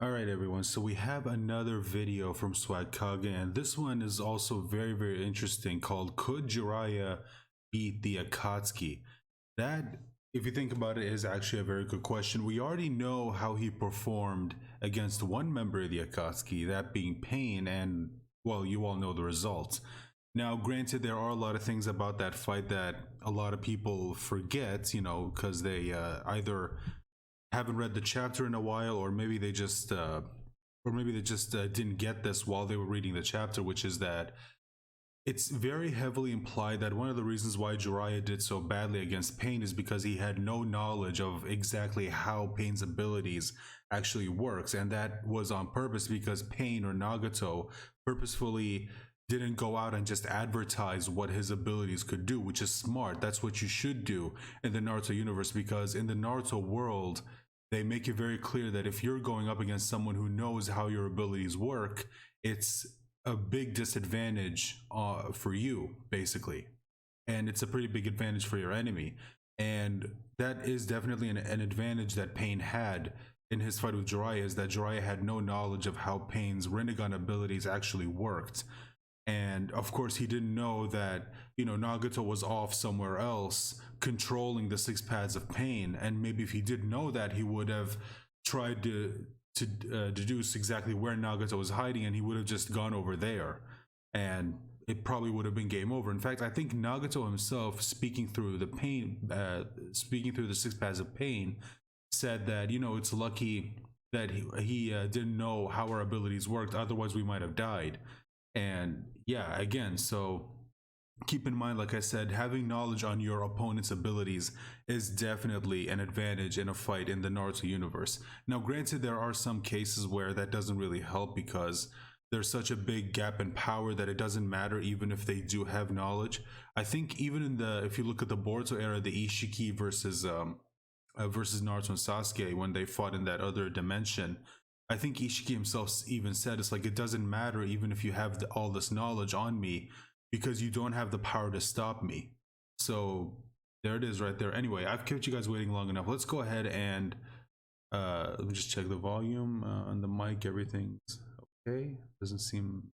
All right, everyone. So we have another video from Swag Kage, and this one is also very interesting, called "Could Jiraiya beat the Akatsuki?" That, if you think about it, is actually a very good question. We already know how he performed against one member of the Akatsuki, that being Pain, and well, you all know the results. Now, granted, there are a lot of things about that fight that a lot of people forget, because they either haven't read the chapter in a while, or maybe they just didn't get this while they were reading the chapter, which is that it's very heavily implied that one of the reasons why Jiraiya did so badly against Pain is because he had no knowledge of exactly how Pain's abilities actually works, and that was on purpose because Pain, or Nagato, purposefully didn't go out and just advertise what his abilities could do, which is smart. That's what you should do in the Naruto universe, because in the Naruto world, they make it very clear that if you're going up against someone who knows how your abilities work, it's a big disadvantage for you, basically. And it's a pretty big advantage for your enemy. And that is definitely an advantage that Pain had in his fight with Jiraiya, is that Jiraiya had no knowledge of how Pain's Rinnegan abilities actually worked. And of course, he didn't know that, Nagato was off somewhere else controlling the six paths of pain. And maybe if he did know that, he would have tried to deduce exactly where Nagato was hiding, and he would have just gone over there. And it probably would have been game over. In fact, I think Nagato himself, speaking through the six paths of pain, said that, it's lucky that he didn't know how our abilities worked. Otherwise, we might have died. And yeah, again, so keep in mind, like I said, having knowledge on your opponent's abilities is definitely an advantage in a fight in the Naruto universe. Now, granted, there are some cases where that doesn't really help because there's such a big gap in power that it doesn't matter even if they do have knowledge. I think even if you look at the Boruto era, the Ishiki versus Naruto and Sasuke, when they fought in that other dimension, I think Ishiki himself even said, it's like, it doesn't matter even if you have all this knowledge on me, because you don't have the power to stop me. So there it is right there. Anyway, I've kept you guys waiting long enough. Let's go ahead and let me just check the volume on the mic. Everything's okay. Doesn't seem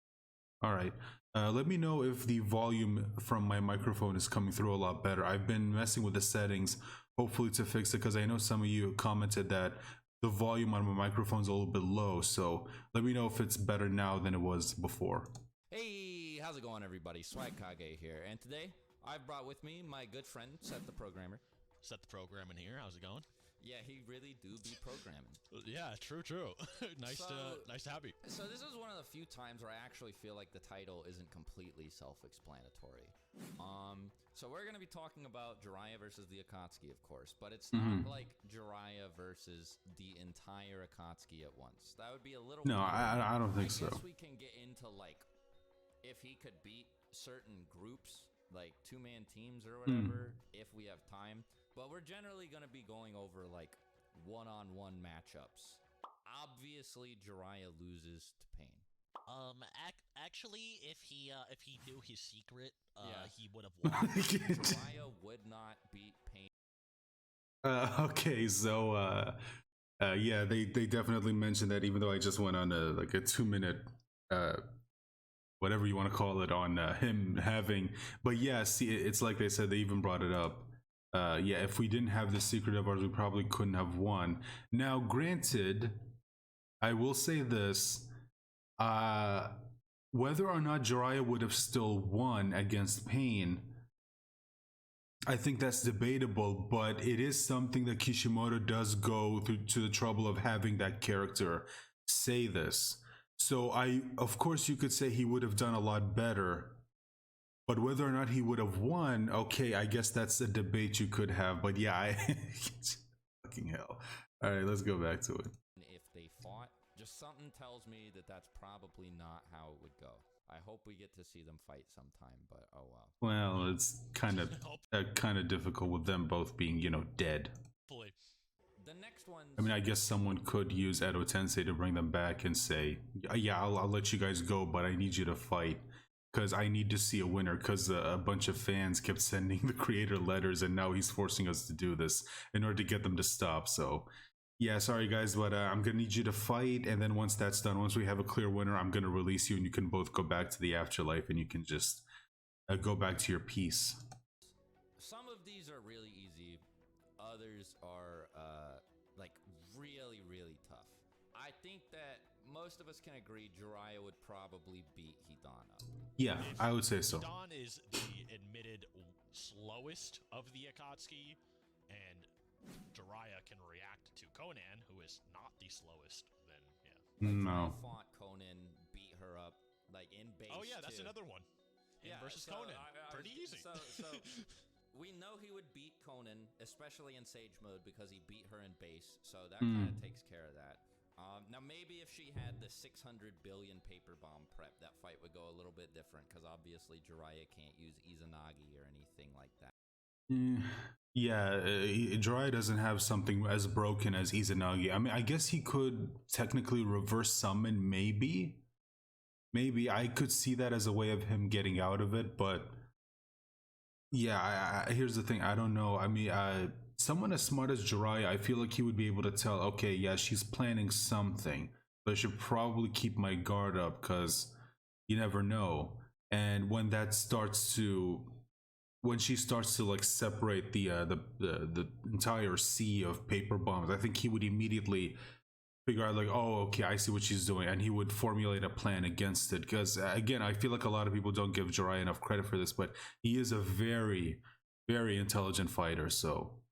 all right. Let me know if the volume from my microphone is coming through a lot better. I've been messing with the settings, hopefully to fix it, because I know some of you commented that the volume on my microphone's a little bit low. So let me know if it's better now than it was before. Hey, how's it going, everybody? Swag Kage here, and today I've brought with me my good friend, Seth the Programmer. Set the programming here. How's it going? Yeah, he really do be programming. Yeah, true. nice to have you. So this is one of the few times where I actually feel like the title isn't completely self-explanatory. So we're gonna be talking about Jiraiya versus the Akatsuki, of course, but it's not like Jiraiya versus the entire Akatsuki at once. That would be a little. No, I don't think so. I guess we can get into like if he could beat certain groups, like two-man teams or whatever, if we have time. But we're generally going to be going over like one-on-one matchups. Obviously, Jiraiya loses to Pain. Actually, if he knew his secret, he would have won. Jiraiya would not beat Pain. Okay, so yeah, they definitely mentioned that, even though I just went on a 2-minute whatever you want to call it on him having, but yeah, see, it's like they said, they even brought it up. Yeah, if we didn't have the secret of ours, we probably couldn't have won. Now, granted, I will say this, whether or not Jiraiya would have still won against Pain, I think that's debatable, but it is something that Kishimoto does go through to the trouble of having that character say this. So of course you could say he would have done a lot better, but whether or not he would have won, okay, I guess that's a debate you could have. But yeah, fucking hell. All right, let's go back to it. If they fought, just something tells me that that's probably not how it would go. I hope we get to see them fight sometime, but oh well. Well, it's kind of difficult with them both being, dead. Fully. The next one. I mean, I guess someone could use Edo Tensei to bring them back and say, yeah, I'll let you guys go, but I need you to fight, because I need to see a winner, because a bunch of fans kept sending the creator letters, and now he's forcing us to do this in order to get them to stop. So Yeah, sorry guys, but I'm gonna need you to fight, and then once that's done, once we have a clear winner, I'm gonna release you, and you can both go back to the afterlife, and you can just go back to your peace. Some of these are really easy. Others are like really, really tough. I think that most of us can agree Jiraiya would probably beat Hidana. Yeah, I would say so. Hidan is the admitted slowest of the Akatsuki, and Jiraiya can react to Konan, who is not the slowest. Then Like, No. Fought Conan, beat her up like in base. oh yeah, that's too. another one. Yeah, versus so Conan, pretty easy. So we know he would beat Conan, especially in Sage mode, because he beat her in base. So that kind of takes care of that. Now maybe if she had the 600 billion paper bomb prep, that fight would go a little bit different, because obviously Jiraiya can't use Izanagi or anything like that. Yeah, Jiraiya doesn't have something as broken as Izanagi. I mean, I guess he could technically reverse summon, maybe. Maybe I could see that as a way of him getting out of it, but yeah, here's the thing. I don't know. I mean, someone as smart as Jiraiya, I feel like he would be able to tell, okay, yeah, she's planning something, but I should probably keep my guard up, because you never know. And when she starts to like separate the entire sea of paper bombs, I think he would immediately figure out like, oh, okay, I see what she's doing, and he would formulate a plan against it. Because again, I feel like a lot of people don't give Jiraiya enough credit for this, but he is a very, very intelligent fighter. So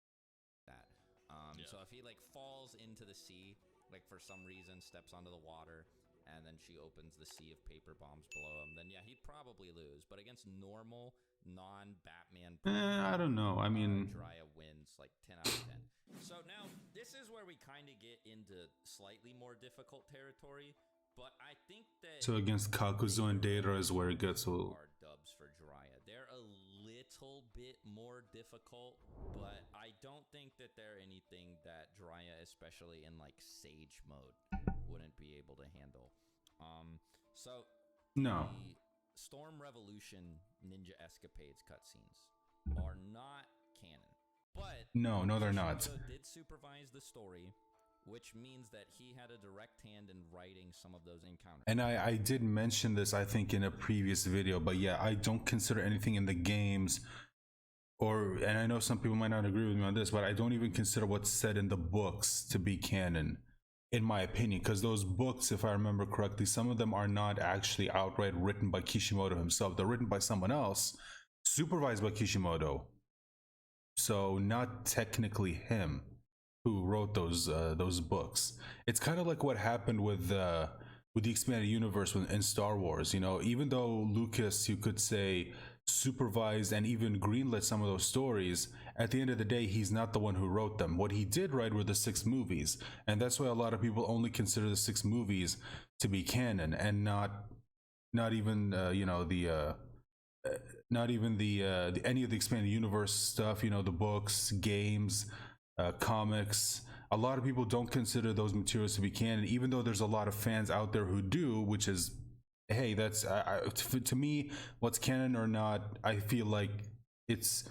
So if he like falls into the sea, like for some reason steps onto the water, and then she opens the sea of paper bombs below him, then yeah, he'd probably lose. But against normal non-Batman, I don't know. I mean, Jiraiya wins like 10 out of 10. So now this is where we kind of get into slightly more difficult territory, but I think that so against Kakuzu and Data is where it gets a little. are dubs for Jiraiya. They're a little bit more difficult, but I don't think that they're anything that Jiraiya, especially in like Sage mode, wouldn't be able to handle. So No. the Storm Revolution Ninja Escapades cutscenes are not canon, but No, they're not. Kishimoto did supervise the story, which means that he had a direct hand in writing some of those encounters. And I did mention this, I think, in a previous video, but yeah, I don't consider anything in the games, and I know some people might not agree with me on this, but I don't even consider what's said in the books to be canon, in my opinion, because those books, if I remember correctly, some of them are not actually outright written by Kishimoto himself. They're written by someone else, supervised by Kishimoto. So not technically him who wrote those books. It's kind of like what happened with the expanded universe in Star Wars. You know, even though Lucas, you could say, supervised and even greenlit some of those stories, at the end of the day, he's not the one who wrote them. What he did write were the 6 movies, and that's why a lot of people only consider the 6 movies to be canon, and not even not even the any of the expanded universe stuff. You know, the books, games, comics. A lot of people don't consider those materials to be canon, even though there's a lot of fans out there who do, which is, hey, that's to me, what's canon or not, I feel like it's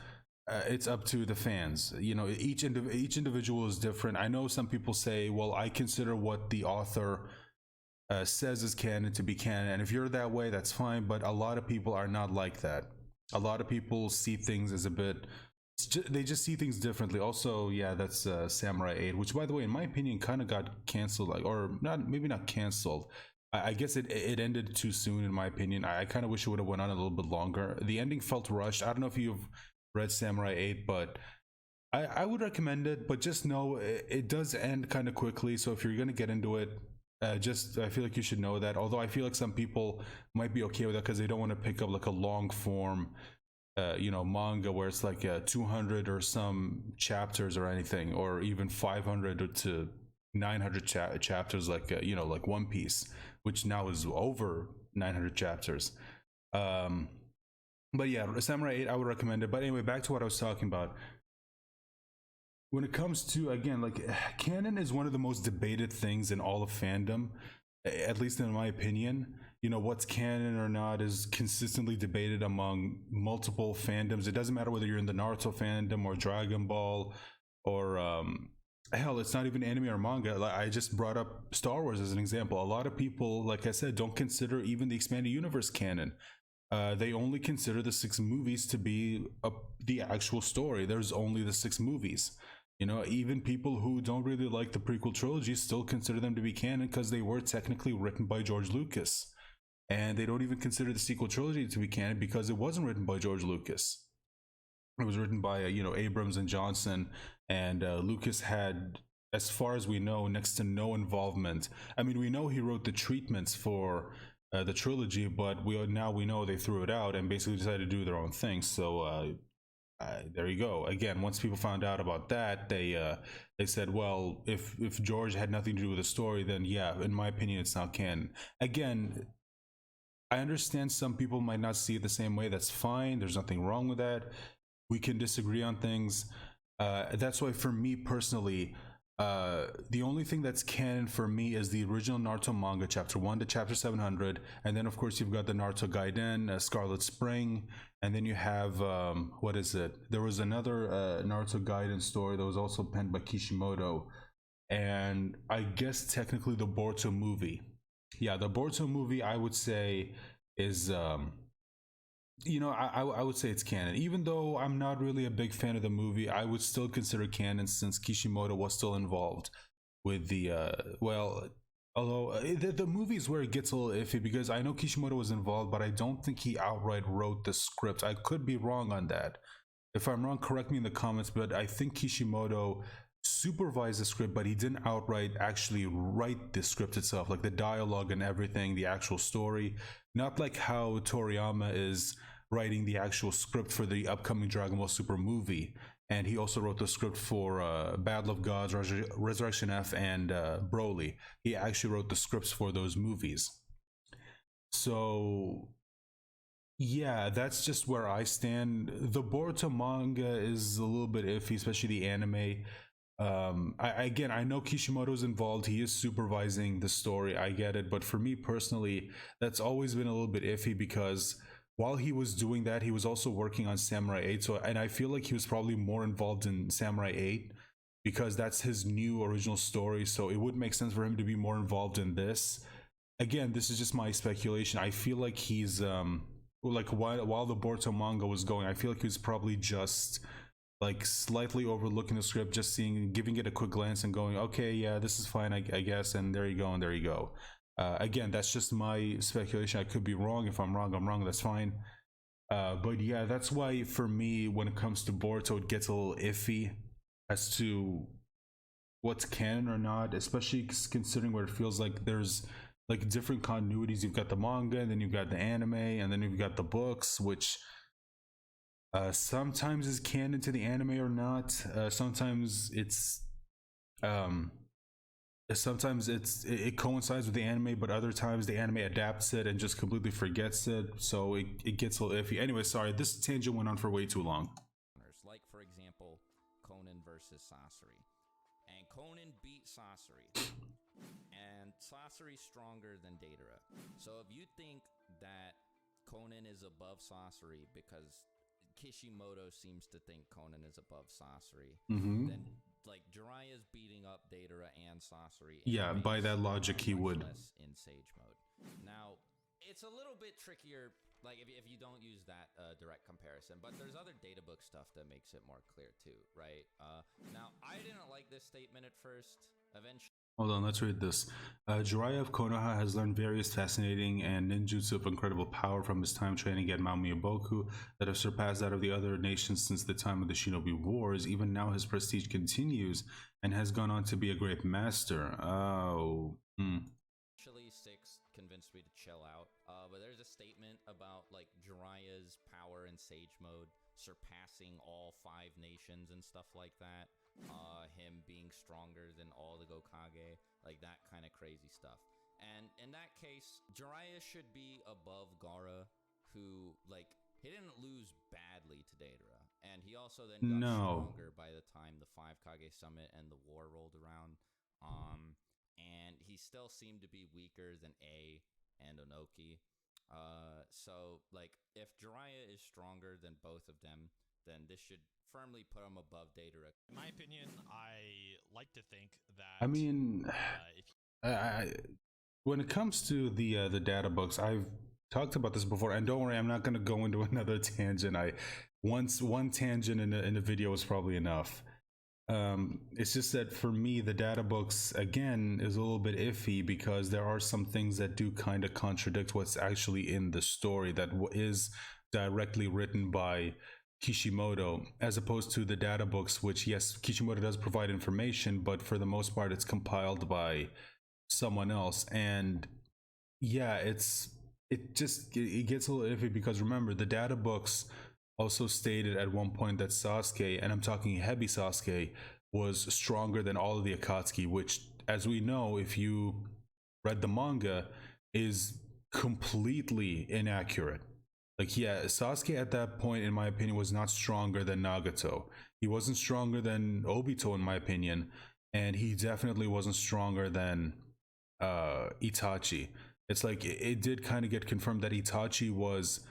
up to the fans. You know, each individual is different. I know some people say, well, I consider what the author says is canon to be canon, and if you're that way, that's fine, but a lot of people are not like that. A lot of people see things as a bit, they just see things differently. Also, yeah, that's Samurai 8, which, by the way, in my opinion, kind of got canceled, like, or not, maybe not canceled. I guess it ended too soon, in my opinion. I kind of wish it would have went on a little bit longer. The ending felt rushed. I don't know if you've read Samurai 8, but I would recommend it, but just know it does end kind of quickly. So if you're going to get into it, I feel like you should know that. Although I feel like some people might be okay with that because they don't want to pick up like a long form manga where it's like 200 or some chapters or anything, or even 500 to 900 chapters, like like One Piece, which now is over 900 chapters. But yeah, Samurai 8, I would recommend it. But anyway, back to what I was talking about. When it comes to, again, like, canon is one of the most debated things in all of fandom, at least in my opinion. You know, what's canon or not is consistently debated among multiple fandoms. It doesn't matter whether you're in the Naruto fandom or Dragon Ball or hell, it's not even anime or manga. Like, I just brought up Star Wars as an example. A lot of people, like I said, don't consider even the expanded universe canon. They only consider the 6 movies to be the actual story. There's only the 6 movies. You know, even people who don't really like the prequel trilogy still consider them to be canon because they were technically written by George Lucas. And they don't even consider the sequel trilogy to be canon because it wasn't written by George Lucas. It was written by Abrams and Johnson, and Lucas had, as far as we know, next to no involvement. I mean, we know he wrote the treatments for the trilogy, but we know they threw it out and basically decided to do their own thing. So there you go. Again, once people found out about that, they said, well, if George had nothing to do with the story, then yeah, in my opinion, it's not canon. Again, I understand some people might not see it the same way. That's fine. There's nothing wrong with that. We can disagree on things. That's why, for me personally, the only thing that's canon for me is the original Naruto manga, chapter 1 to chapter 700, and then of course you've got the Naruto Gaiden, Scarlet Spring, and then you have what is it? There was another Naruto Gaiden story that was also penned by Kishimoto, and I guess technically the Boruto movie. Yeah, the Boruto movie, I would say, is I would say it's canon. Even though I'm not really a big fan of the movie, I would still consider canon since Kishimoto was still involved with the although the movie is where it gets a little iffy because I know Kishimoto was involved, but I don't think he outright wrote the script. I could be wrong on that. If I'm wrong, correct me in the comments, but I think Kishimoto supervised the script, but he didn't outright actually write the script itself, like the dialogue and everything, the actual story. Not like how Toriyama is writing the actual script for the upcoming Dragon Ball Super movie. And he also wrote the script for Battle of Gods, Resurrection F, and Broly. He actually wrote the scripts for those movies. So yeah, that's just where I stand. The Boruto manga is a little bit iffy, especially the anime. I know Kishimoto's involved. He is supervising the story. I get it, but for me personally, that's always been a little bit iffy because while he was doing that, he was also working on Samurai 8. So, and I feel like he was probably more involved in Samurai 8 because that's his new original story. So it would make sense for him to be more involved in this. Again, this is just my speculation. I feel like he's like while the Boruto manga was going, I feel like he was probably just like slightly overlooking the script, just giving it a quick glance and going, okay, yeah, this is fine, I guess, and there you go, and there you go. Again, that's just my speculation. I could be wrong. If I'm wrong, I'm wrong. That's fine. But yeah, that's why for me, when it comes to Boruto, it gets a little iffy as to what's canon or not, especially considering where it feels like there's like different continuities. You've got the manga, and then you've got the anime, and then you've got the books, which sometimes is canon to the anime or not. Sometimes it coincides with the anime, but other times the anime adapts it and just completely forgets it, so it gets a little iffy. Anyway, sorry, this tangent went on for way too long. Like, for example, Konan versus Sasori. And Konan beat Sasori. And Sasori's stronger than Deidara. So if you think that Konan is above Sasori because Kishimoto seems to think Konan is above Sasori, then like Jiraiya's beating up Deidara and Sasori. Yeah, by that logic, he would. Less in Sage mode. Now, it's a little bit trickier, like if you don't use that direct comparison, but there's other data book stuff that makes it more clear too, right? Now, I didn't like this statement at first. Eventually. Hold on, let's read this. Jiraiya of Konoha has learned various fascinating and ninjutsu of incredible power from his time training at Mount Miyaboku that have surpassed that of the other nations since the time of the Shinobi Wars. Even now, his prestige continues and has gone on to be a great master. Actually, 6 convinced me to chill out. But there's a statement about like Jiraiya's power in Sage mode surpassing all 5 nations and stuff like that. Him being stronger than all the Gokage, like that kind of crazy stuff. And in that case, Jiraiya should be above Gaara, who, like, he didn't lose badly to Deidara. And he also then got stronger by the time the 5 Kage Summit and the war rolled around. And he still seemed to be weaker than A and Onoki. So, like, if Jiraiya is stronger than both of them, then this should firmly put him above Datara. In my opinion, I like to think that. I mean, if I when it comes to the data books, I've talked about this before, and don't worry, I'm not going to go into another tangent. One tangent in a video is probably enough. It's just that for me, the data books again is a little bit iffy because there are some things that do kind of contradict what's actually in the story that is directly written by Kishimoto, as opposed to the data books, which yes, Kishimoto does provide information, but for the most part, it's compiled by someone else. And yeah, it gets a little iffy because remember, the data books also stated at one point that Sasuke, and I'm talking heavy Sasuke, was stronger than all of the Akatsuki, which, as we know, if you read the manga, is completely inaccurate. Like, yeah, Sasuke at that point, in my opinion, was not stronger than Nagato. He wasn't stronger than Obito, in my opinion, and he definitely wasn't stronger than Itachi. It's like it did kind of get confirmed that Itachi was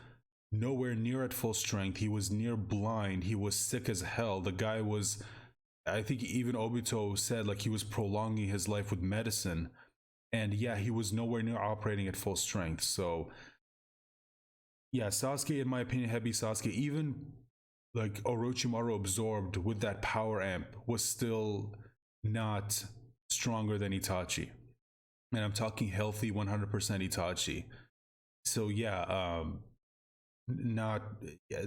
nowhere near at full strength. He was near blind. He was sick as hell. The guy was, I think even Obito said, like, he was prolonging his life with medicine. And yeah, he was nowhere near operating at full strength. So yeah, Sasuke, in my opinion, heavy Sasuke, even like Orochimaru absorbed with that power amp, was still not stronger than Itachi. And I'm talking healthy 100% Itachi. So yeah, not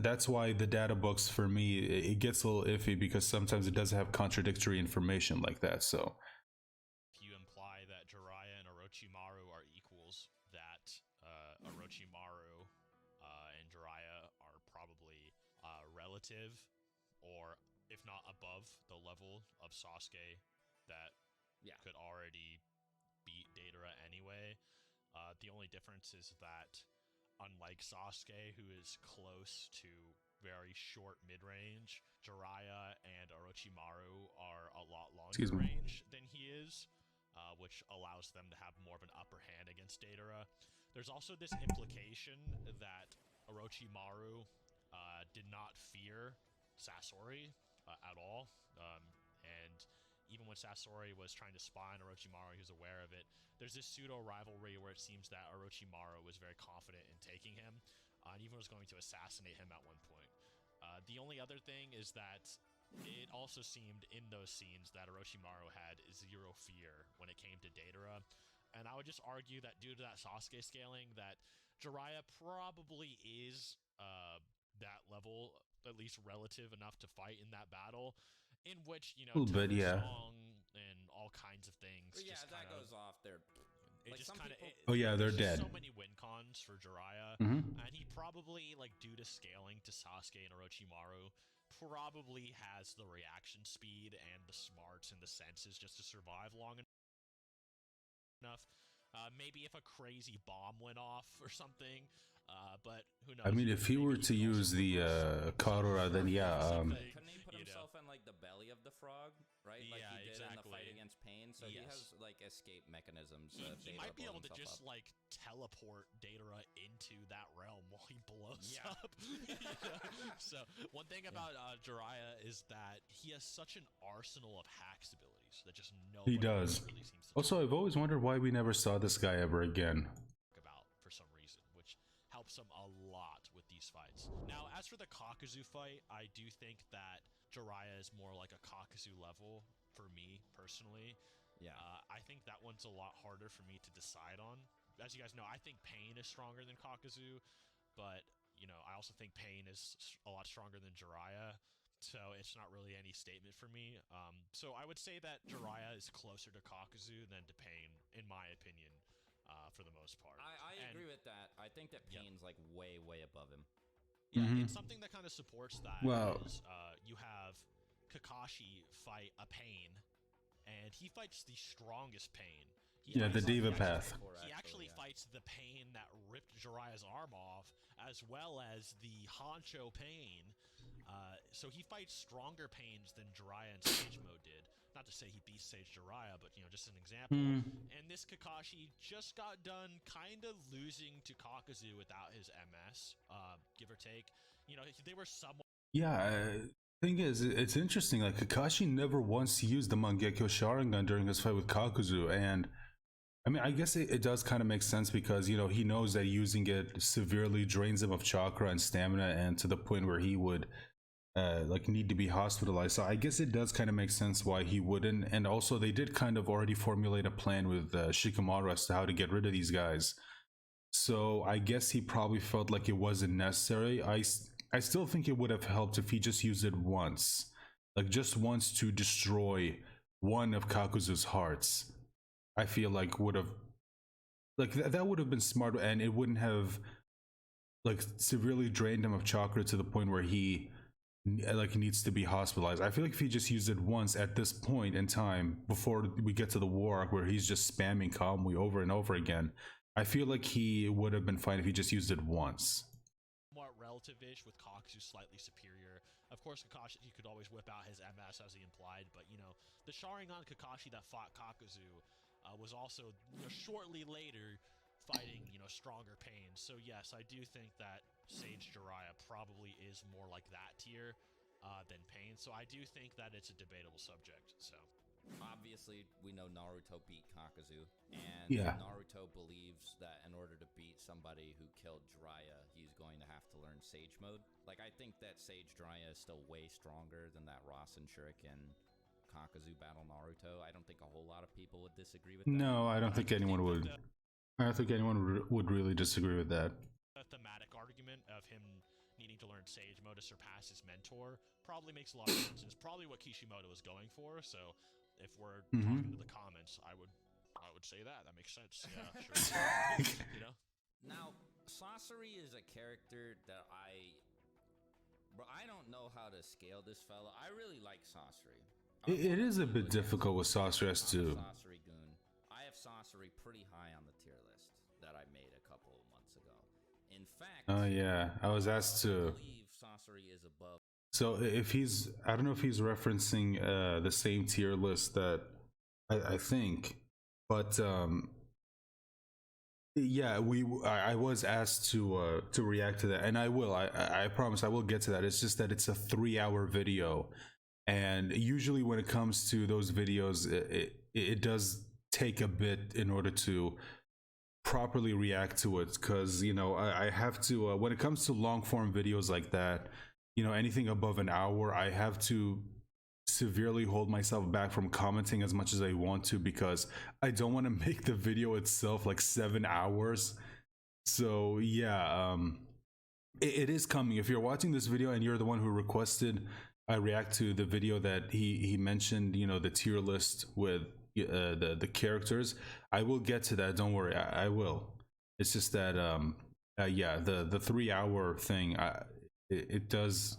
that's why the data books for me, it gets a little iffy because sometimes it does have contradictory information like that. So you imply that Jiraiya and Orochimaru are equals, that Orochimaru and Jiraiya are probably relative, or if not above the level of Sasuke that could already beat Datara anyway. The only difference is that unlike Sasuke, who is close to very short mid-range, Jiraiya and Orochimaru are a lot longer range than he is, which allows them to have more of an upper hand against Datara. There's also this implication that Orochimaru did not fear Sasori at all, and even when Sasori was trying to spy on Orochimaru, he was aware of it. There's this pseudo-rivalry where it seems that Orochimaru was very confident in taking him, and even was going to assassinate him at one point. The only other thing is that it also seemed in those scenes that Orochimaru had zero fear when it came to Datara, and I would just argue that due to that Sasuke scaling, that Jiraiya probably is that level, at least relative enough to fight in that battle, in which, you know, song and all kinds of things. But yeah, just that kinda, goes off there. it Like, just some kind of. people- oh yeah, they're dead. So many win cons for Jiraiya, and he probably, like, due to scaling to Sasuke and Orochimaru, probably has the reaction speed and the smarts and the senses just to survive long enough. Maybe if a crazy bomb went off or something, but who knows? I mean, if he were to use the Karura, then yeah. Couldn't he put himself in like the belly of the frog, right? Like he did in the fight against Pain. So he has like escape mechanisms. He might be able to just like teleport Datara into that realm while he blows up. You know? So one thing about Jiraiya is that he has such an arsenal of hacks abilities that just nobody really seems to. Also, I've always wondered why we never saw this guy ever again. About for some reason, which helps him a lot with these fights. Now, as for the Kakuzu fight, I do think that Jiraiya is more like a Kakuzu level for me personally. Yeah, I think that one's a lot harder for me to decide on. As you guys know, I think Pain is stronger than Kakuzu, but you know, I also think Pain is a lot stronger than Jiraiya. So it's not really any statement for me. So I would say that Jiraiya is closer to Kakuzu than to Pain, in my opinion, for the most part. I agree with that. I think that Pain's like way above him. Yeah, and something that kind of supports that is you have Kakashi fight a Pain, and he fights the strongest Pain. The Diva Path. He actually fights the Pain that ripped Jiraiya's arm off, as well as the Honcho Pain. So he fights stronger Pains than Jiraiya and Sage Mode did. Not to say he beats Sage Jiraiya, but, you know, just an example. And this Kakashi just got done kind of losing to Kakuzu without his MS, give or take. You know, they were somewhat... Yeah, Thing is, it's interesting. Like Kakashi never once used the Mangekyo Sharingan during his fight with Kakuzu, and I mean, I guess it does kind of make sense because you know he knows that using it severely drains him of chakra and stamina, and to the point where he would like need to be hospitalized. So I guess it does kind of make sense why he wouldn't. And also, they did kind of already formulate a plan with Shikamaru as to how to get rid of these guys. So I guess he probably felt like it wasn't necessary. I still think it would have helped if he just used it once, like just once to destroy one of Kakuzu's hearts. I feel like would have like that would have been smart, and it wouldn't have like severely drained him of chakra to the point where he like needs to be hospitalized. I feel like if he just used it once at this point in time before we get to the war arc where he's just spamming Kamui over and over again, I feel like he would have been fine if he just used it once. More relative-ish, with Kakuzu slightly superior. Of course, Kakashi, he could always whip out his MS as he implied, but you know, the Sharingan Kakashi that fought Kakuzu was also, you know, shortly later fighting, you know, stronger pain. So yes, I do think that Sage Jiraiya probably is more like that tier than Pain. So I do think that it's a debatable subject. So obviously, we know Naruto beat Kakuzu, and Yeah. Naruto believes that in order to beat somebody who killed Jiraiya, he's going to have to learn Sage Mode. Like, I think that Sage Jiraiya is still way stronger than that Rasen Shuriken Kakuzu battle Naruto. I don't think a whole lot of people would disagree with that. No, I don't think anyone would. I don't think anyone would really disagree with that. The thematic argument of him needing to learn Sage Mode to surpass his mentor probably makes a lot of sense. It's probably what Kishimoto was going for. So if we're talking to the comments, I would say that makes sense. Yeah, sure. You know. Now, Sasori is a character that I don't know how to scale this fella. I really like Sasori. It is a bit difficult with Sasori as to. Sasori Goon. I have Sasori pretty high on the tier list that I made a couple of months ago. In fact, Oh yeah, I was asked I to. believe Sasori is above. So if he's, I don't know if he's referencing the same tier list that I think, but yeah, I was asked to react to that, and I will. I promise I will get to that. It's just that it's a 3-hour video, and usually when it comes to those videos, it does take a bit in order to properly react to it, because you know I have to when it comes to long form videos like that, you know, anything above an hour, I have to severely hold myself back from commenting as much as I want to, because I don't want to make the video itself like 7 hours. So yeah, it is coming. If you're watching this video and you're the one who requested I react to the video that he mentioned, you know, the tier list with the characters, I will get to that. Don't worry, I will. It's just that yeah, the 3-hour thing, it does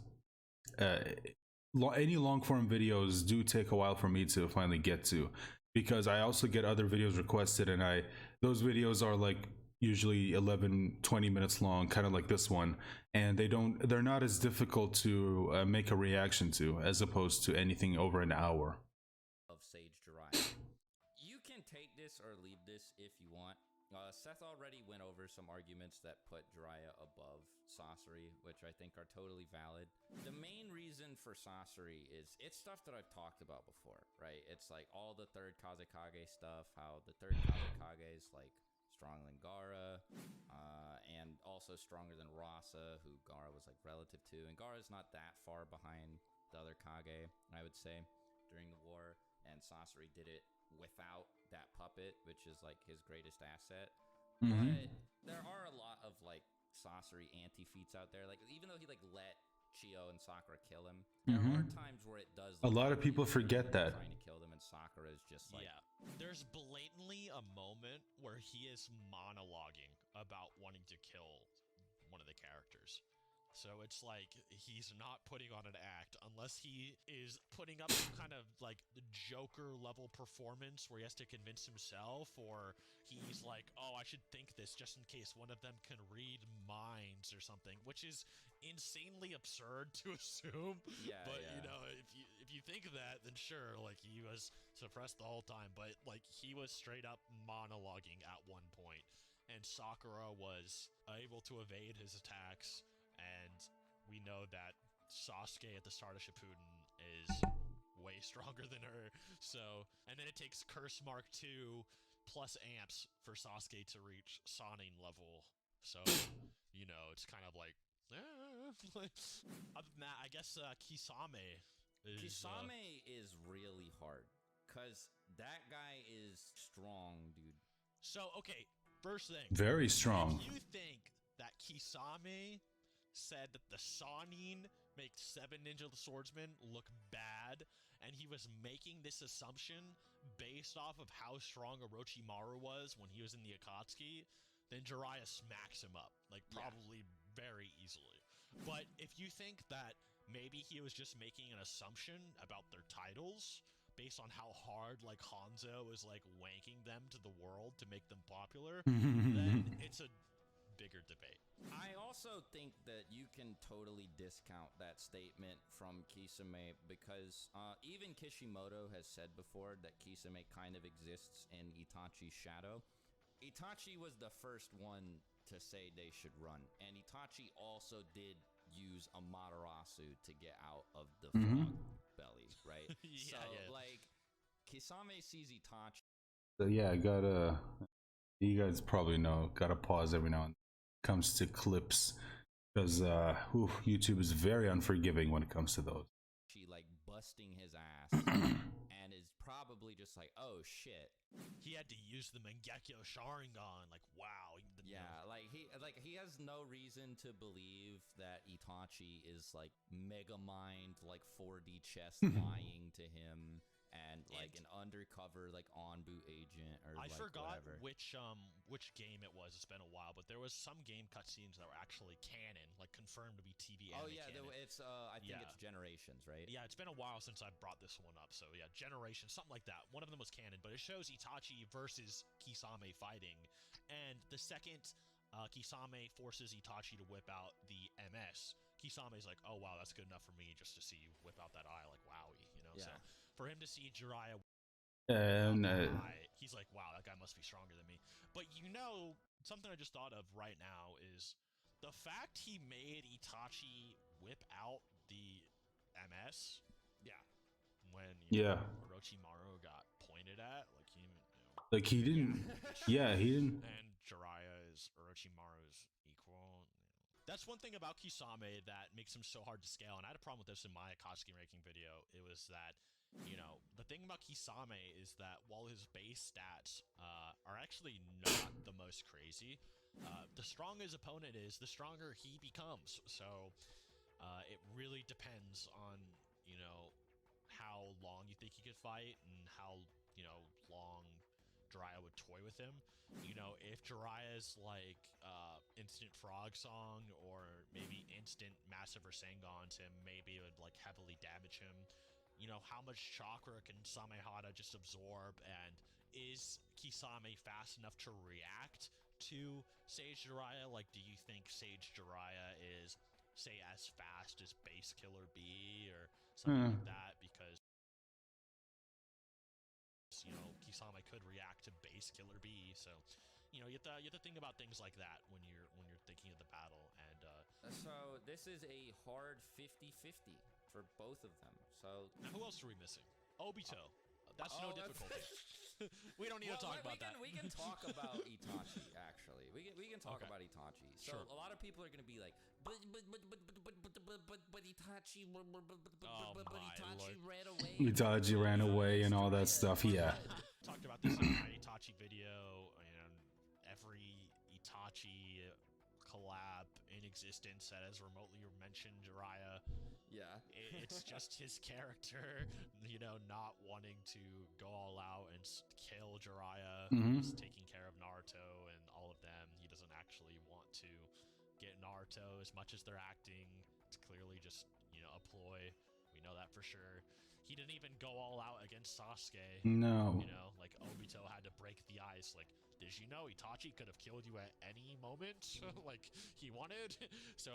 any long form videos do take a while for me to finally get to, because I also get other videos requested, and those videos are like usually 11-20 minutes long, kind of like this one, and they're not as difficult to make a reaction to as opposed to anything over an hour. Of Sage Jiraiya. You can take this or leave this if you want. Seth already went over some arguments that put Jiraiya above Sasori, which I think are totally valid. The main reason for Sasori is it's stuff that I've talked about before, right? It's like all the third Kazekage stuff, how the third Kazekage is like stronger than Gaara, and also stronger than Rasa, who Gaara was like relative to, and Gaara's not that far behind the other Kage, I would say, during the war, and Sasori did it without that puppet, which is like his greatest asset. But there are a lot of like Sasori anti-feats out there. Like, even though he like let Chio and Sakura kill him, there are times where it does A lot of people forget that. trying to kill them, and Sakura is just like, Yeah, there's blatantly a moment where he is monologuing about wanting to kill one of the characters. So it's like he's not putting on an act unless he is putting up some kind of like Joker level performance where he has to convince himself, or he's like, oh, I should think this just in case one of them can read minds or something, which is insanely absurd to assume. Yeah, but yeah. you know, if you think of that, then sure, like he was suppressed the whole time, but like he was straight up monologuing at one point, and Sakura was able to evade his attacks. And we know that Sasuke at the start of Shippuden is way stronger than her. So, and then it takes Curse Mark 2 plus amps for Sasuke to reach Sannin level. So, you know, it's kind of like, other than that, I guess Kisame is really hard because that guy is strong, dude. So, okay, first thing. Very strong. If you think that Kisame said that the Sannin make 7 Ninja Swordsmen look bad, and he was making this assumption based off of how strong Orochimaru was when he was in the Akatsuki, then Jiraiya smacks him up, like probably very easily. But if you think that maybe he was just making an assumption about their titles based on how hard like Hanzo is like wanking them to the world to make them popular, then it's a bigger debate. I also think that you can totally discount that statement from Kisame because even Kishimoto has said before that Kisame kind of exists in Itachi's shadow. Itachi was the first one to say they should run, and Itachi also did use Amaterasu to get out of the frog belly, right? Like, Kisame sees Itachi. So yeah, you guys probably know, gotta pause every now and then when it comes to clips, because YouTube is very unforgiving when it comes to those. She like busting his ass and is probably just like, oh shit. He had to use the Mangekyo Sharingan, like wow. Like he has no reason to believe that Itachi is like Mega Mind, like 4D chess lying to him. And like an undercover like Onbu agent or I like forgot whatever. which game it was. It's been a while, but there was some game cutscenes that were actually canon, like confirmed to be TV anime canon. It's I think it's Generations, right? Yeah, it's been a while since I brought this one up. So yeah, Generations, something like that. One of them was canon, but it shows Itachi versus Kisame fighting, and the second Kisame forces Itachi to whip out the MS. Kisame's like, oh wow, that's good enough for me just to see you whip out that eye, like wowie, you know. Yeah. So for him to see Jiraiya, he's like, wow, that guy must be stronger than me. But you know, something I just thought of right now is the fact he made Itachi whip out the MS. Yeah. When Orochimaru got pointed at, like he, like he didn't. Yeah, he didn't. And Jiraiya is Orochimaru's equal. That's one thing about Kisame that makes him so hard to scale, and I had a problem with this in my Akatsuki ranking video. It was that, you know, the thing about Kisame is that while his base stats are actually not the most crazy, the stronger his opponent is, the stronger he becomes. So it really depends on, you know, how long you think he could fight and how, you know, long Jiraiya would toy with him. You know, if Jiraiya's like instant frog song or maybe instant massive Rasengan to him, maybe it would like heavily damage him. You know, how much chakra can Samehada just absorb, and is Kisame fast enough to react to Sage Jiraiya? Like, do you think Sage Jiraiya is, say, as fast as Base Killer B or something like that? Because, you know, Kisame could react to Base Killer B, so you know, you have to think about things like that when you're thinking of the battle. And so this is a hard 50-50 for both of them. So now who else are we missing? Obito. That's no difficulty. We don't need to talk about that. We can talk about Itachi. Actually, we can talk about Itachi. So a lot of people are gonna be like, but Itachi, Itachi ran away. Itachi ran away and all that stuff. Yeah. Talked about this in my Itachi video, and every Itachi collab in existence that has remotely mentioned Jiraiya. Yeah. It's just his character, you know, not wanting to go all out and kill Jiraiya. He's taking care of Naruto and all of them. He doesn't actually want to get Naruto as much as they're acting. It's clearly just, you know, a ploy. We know that for sure. He didn't even go all out against Sasuke. No. You know, like Obito had to break the ice. Like, did you know Itachi could have killed you at any moment? Like he wanted. So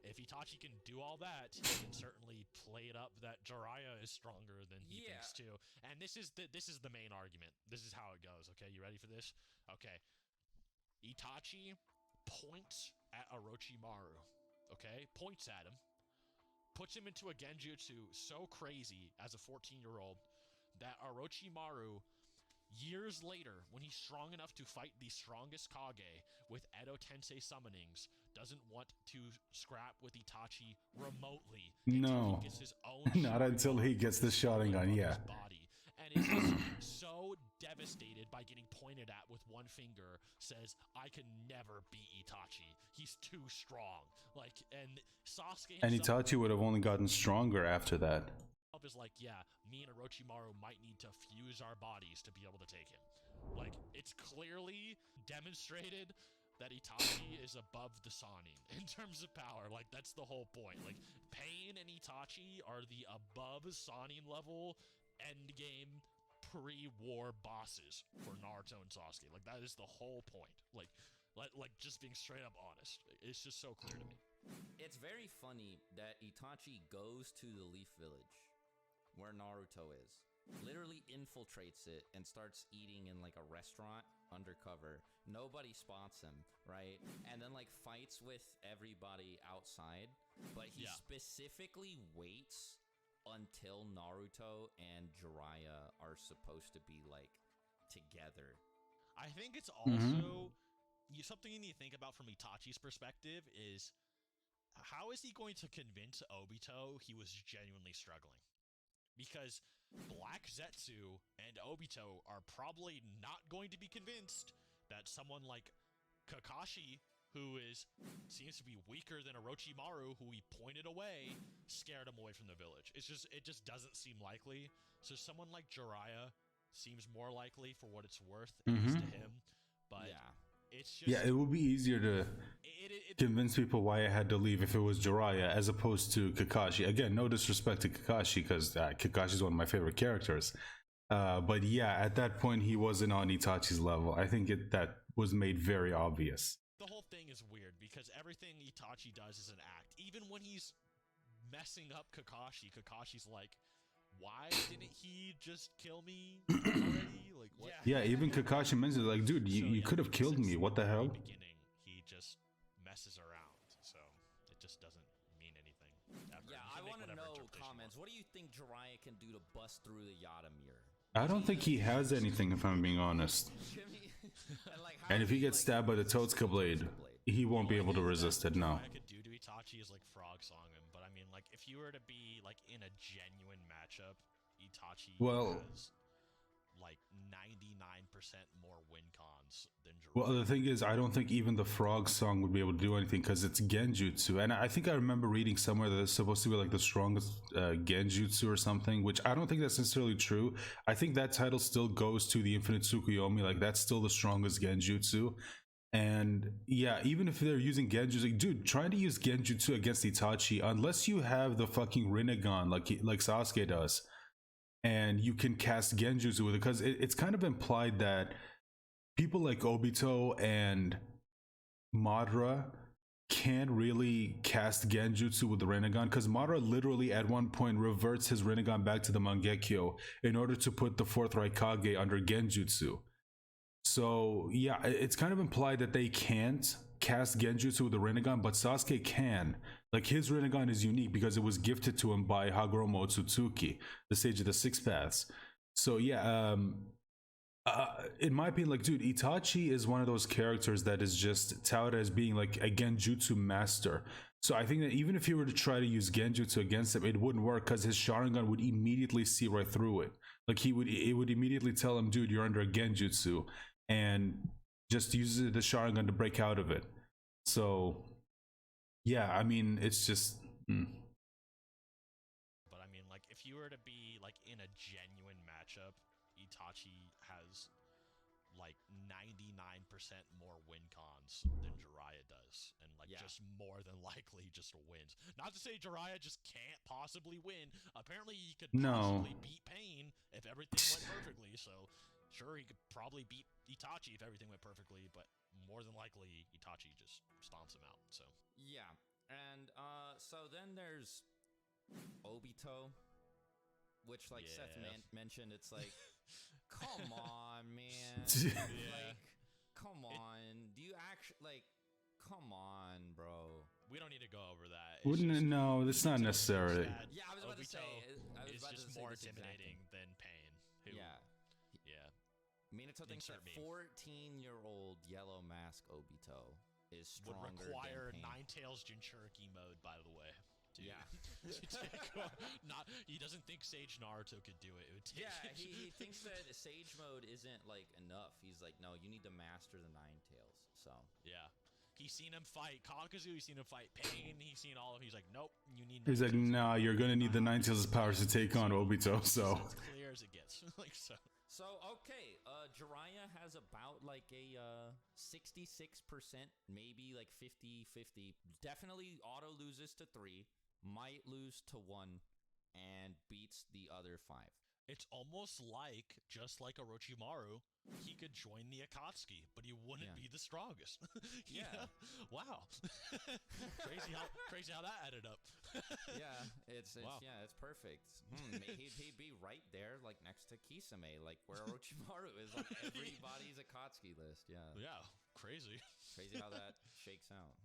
if Itachi can do all that, he can certainly play it up that Jiraiya is stronger than he thinks too. And this is the main argument. This is how it goes. Okay, you ready for this? Okay. Itachi points at Orochimaru. Okay, points at him. puts him into a genjutsu so crazy as a 14-year-old that Orochimaru, years later, when he's strong enough to fight the strongest Kage with Edo Tensei summonings, doesn't want to scrap with Itachi remotely until he gets his own not until he gets the Sharingan, yeah. Body. And is just so devastated by getting pointed at with one finger, says, I can never beat Itachi. He's too strong. Like, and Sasuke and Itachi would have only gotten stronger after that. Is like, yeah, me and Orochimaru might need to fuse our bodies to be able to take him. Like, it's clearly demonstrated that Itachi is above the Sannin in terms of power. Like, that's the whole point. Like, Pain and Itachi are the above Sannin level endgame pre-war bosses for Naruto and Sasuke. Like, that is the whole point. Like just being straight up honest. It's just so clear to me. It's very funny that Itachi goes to the Leaf Village where Naruto is, literally infiltrates it and starts eating in like a restaurant undercover. Nobody spots him, right? And then like fights with everybody outside, but he specifically waits until Naruto and Jiraiya are supposed to be like together. I think it's also something you need to think about from Itachi's perspective is, how is he going to convince Obito he was genuinely struggling? Because Black Zetsu and Obito are probably not going to be convinced that someone like Kakashi, who seems to be weaker than Orochimaru, who he pointed away, scared him away from the village. It just doesn't seem likely. So someone like Jiraiya seems more likely for what it's worth, at least to him. But it's just, it would be easier to convince people why I had to leave if it was Jiraiya as opposed to Kakashi. Again, no disrespect to Kakashi, because Kakashi is one of my favorite characters. But yeah, at that point, he wasn't on Itachi's level. I think that was made very obvious. The whole thing is weird because everything Itachi does is an act. Even when he's messing up Kakashi, Kakashi's like, why didn't he just kill me already? Like, what? Yeah, even Kakashi mentions like, dude, you could have killed me. What the hell? Beginning, he just messes around, so it just doesn't mean anything. Yeah, I want to know comments. What do you think Jiraiya can do to bust through the Yada mirror? I don't think he has anything, if I'm being honest. And if he gets stabbed by the Totsuka blade, he won't be able to resist it. No. I could do to Itachi is like frog song him, but I mean, like, if you were to be like in a genuine matchup, Itachi has like 99% more win cons than Jiraiya. Well, the thing is, I don't think even the frog song would be able to do anything because it's genjutsu, and I think I remember reading somewhere that it's supposed to be like the strongest genjutsu or something, which I don't think that's necessarily true. I think that title still goes to the Infinite Tsukuyomi, like that's still the strongest genjutsu. And yeah, even if they're using genjutsu, like, dude, trying to use genjutsu against Itachi, unless you have the fucking Rinnegan like Sasuke does, and you can cast genjutsu with it, because it's kind of implied that people like Obito and Madara can't really cast genjutsu with the Rinnegan, because Madara literally at one point reverts his Rinnegan back to the Mangekyo in order to put the fourth Raikage under genjutsu. So yeah, it's kind of implied that they can't cast genjutsu with the Rinnegan, but Sasuke can. Like, his Rinnegan is unique because it was gifted to him by Hagoromo Otsutsuki, the sage of the six paths. So yeah, in my opinion, like, dude, Itachi is one of those characters that is just touted as being like a genjutsu master. So I think that even if he were to try to use genjutsu against him, it wouldn't work because his Sharingan would immediately see right through it. Like, it would immediately tell him, dude, you're under a genjutsu, and just use the Sharingan to break out of it. So yeah, I mean, it's just But I mean, like, if you were to be like in a genuine matchup, Itachi has like 99% more win cons than Jiraiya does, and like just more than likely just wins. Not to say Jiraiya just can't possibly win. Apparently he could possibly beat Pain if everything went perfectly, so sure, he could probably beat Itachi if everything went perfectly, but more than likely Itachi just stomps him out. So yeah, and so then there's Obito, which like Seth mentioned, it's like, come on, man. Like, come on. Do you actually, like, come on, bro. we don't need to go over that. No, that's not necessary. Yeah, I was about to say. It's just more intimidating than Pain. Yeah. Yeah. Minato thinks that 14-year-old Yellow Mask Obito is stronger would require than Pain. Nine Tails Jinchuriki mode, by the way. Dude. Yeah. He doesn't think Sage Naruto could do it. He thinks that Sage mode isn't like enough. He's like, no, you need to master the Nine Tails. So yeah, he's seen him fight Kakuzu. He's seen him fight Pain. He's seen all of. He's like, nope, you need. He's like, nah, you're gonna need the Nine Tails' powers to take on Obito. So it's clear as it gets. Like so. So okay, Jiraiya has about like a 66%, maybe like 50-50. Definitely auto loses to 3. Might lose to 1 and beats the other 5. It's almost like, just like Orochimaru, he could join the Akatsuki, but he wouldn't be the strongest. Yeah. Wow. crazy how that added up. It's perfect. He'd be right there, like next to Kisame, like where Orochimaru is on everybody's Akatsuki list. Yeah. Yeah. Crazy. Crazy how that shakes out.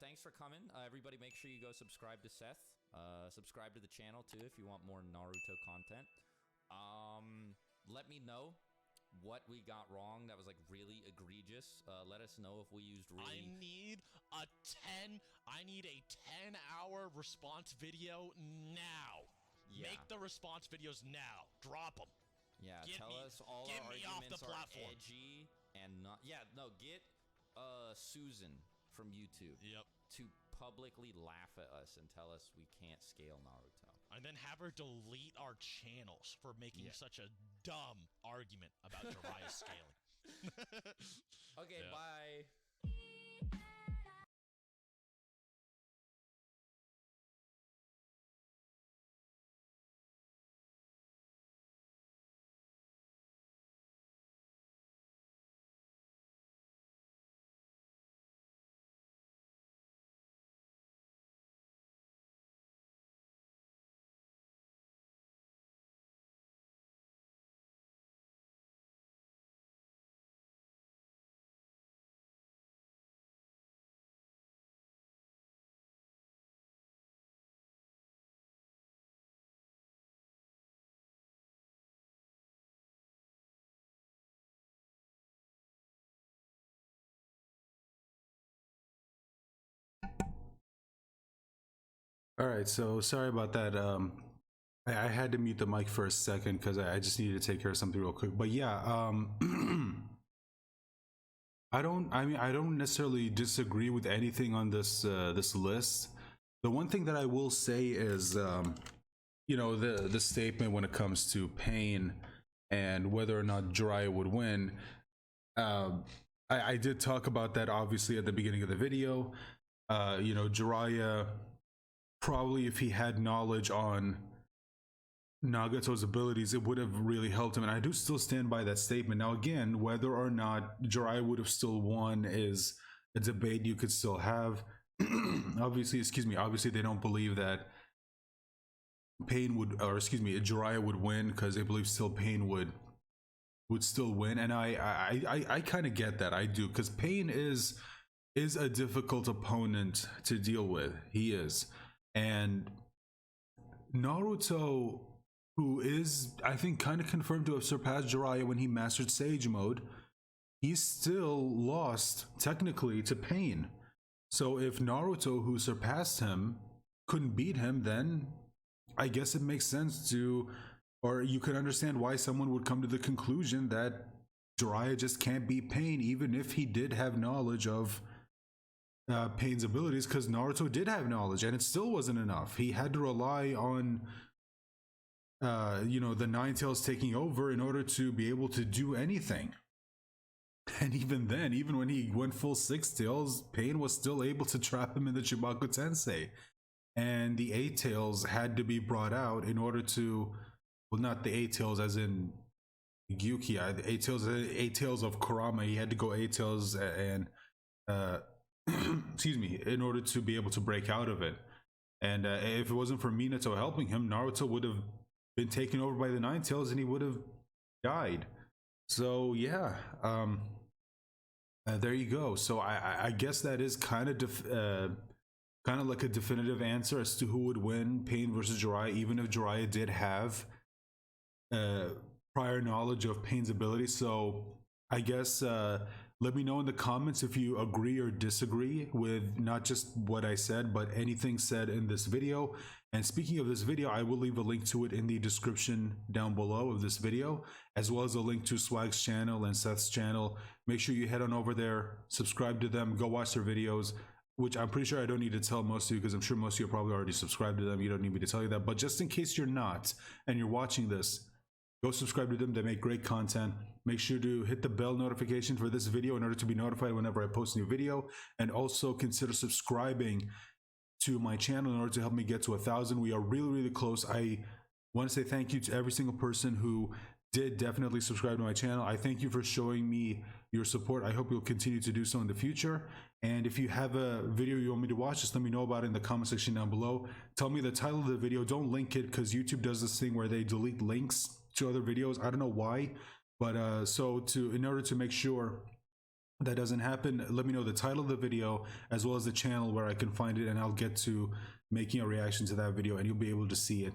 Thanks for coming. Everybody make sure you go subscribe to Seth. Subscribe to the channel too if you want more Naruto content. Let me know what we got wrong that was like really egregious. Let us know if we used really... I need a 10-hour response video now. Yeah. Make the response videos now. Drop them. Yeah, tell us all our arguments are edgy and not... Yeah, no, get Susan from YouTube to publicly laugh at us and tell us we can't scale Naruto. And then have her delete our channels for making such a dumb argument about Jiraiya scaling. Okay, bye. all right, so sorry about that. I had to mute the mic for a second because I just needed to take care of something real quick. But yeah, I don't necessarily disagree with anything on this this list. The one thing that I will say is, you know, the statement when it comes to Pain and whether or not Jiraiya would win. I did talk about that obviously at the beginning of the video. You know, Jiraiya, probably if he had knowledge on Nagato's abilities, it would have really helped him, and I do still stand by that statement. Now again, whether or not Jiraiya would have still won is a debate you could still have. Obviously they don't believe that Jiraiya would win because they believe still Pain would still win, and I kind of get that. I do, because Pain is a difficult opponent to deal with. He is. And Naruto, who is, I think, kind of confirmed to have surpassed Jiraiya when he mastered Sage Mode, he still lost, technically, to Pain. So if Naruto, who surpassed him, couldn't beat him, then I guess it makes sense to, or you could understand why someone would come to the conclusion that Jiraiya just can't beat Pain, even if he did have knowledge of Pain's abilities, because Naruto did have knowledge and it still wasn't enough. He had to rely on you know, the Nine Tails taking over in order to be able to do anything. And even then, even when he went full Six Tails, Pain was still able to trap him in the Chibaku Tensei, and the Eight Tails had to be brought out in order to, well, not the Eight Tails as in Gyuki, the Eight Tails of Kurama. He had to go Eight Tails and excuse me, in order to be able to break out of it. And if it wasn't for Minato helping him, Naruto would have been taken over by the Nine Tails and he would have died. So yeah, There you go. So I guess that is kind of kind of like a definitive answer as to who would win, Pain versus Jiraiya, even if Jiraiya did have uh, prior knowledge of Pain's ability. So I guess let me know in the comments if you agree or disagree with not just what I said, but anything said in this video. And speaking of this video, I will leave a link to it in the description down below of this video, as well as a link to Swag's channel and Seth's channel. Make sure you head on over there, subscribe to them, go watch their videos, which I'm pretty sure I don't need to tell most of you, because I'm sure most of you are probably already subscribed to them. You don't need me to tell you that. But just in case you're not and you're watching this, go subscribe to them. They make great content. Make sure to hit the bell notification for this video in order to be notified whenever I post a new video. And also consider subscribing to my channel in order to help me get to 1,000. We are really, really close. I want to say thank you to every single person who did definitely subscribe to my channel. I thank you for showing me your support. I hope you'll continue to do so in the future. And if you have a video you want me to watch, just let me know about it in the comment section down below. Tell me the title of the video. Don't link it, because YouTube does this thing where they delete links to other videos. I don't know why, but in order to make sure that doesn't happen, let me know the title of the video as well as the channel where I can find it, and I'll get to making a reaction to that video, and you'll be able to see it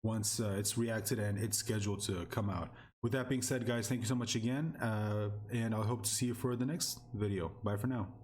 once it's reacted and it's scheduled to come out. With that being said, guys, thank you so much again, and I'll hope to see you for the next video. Bye for now.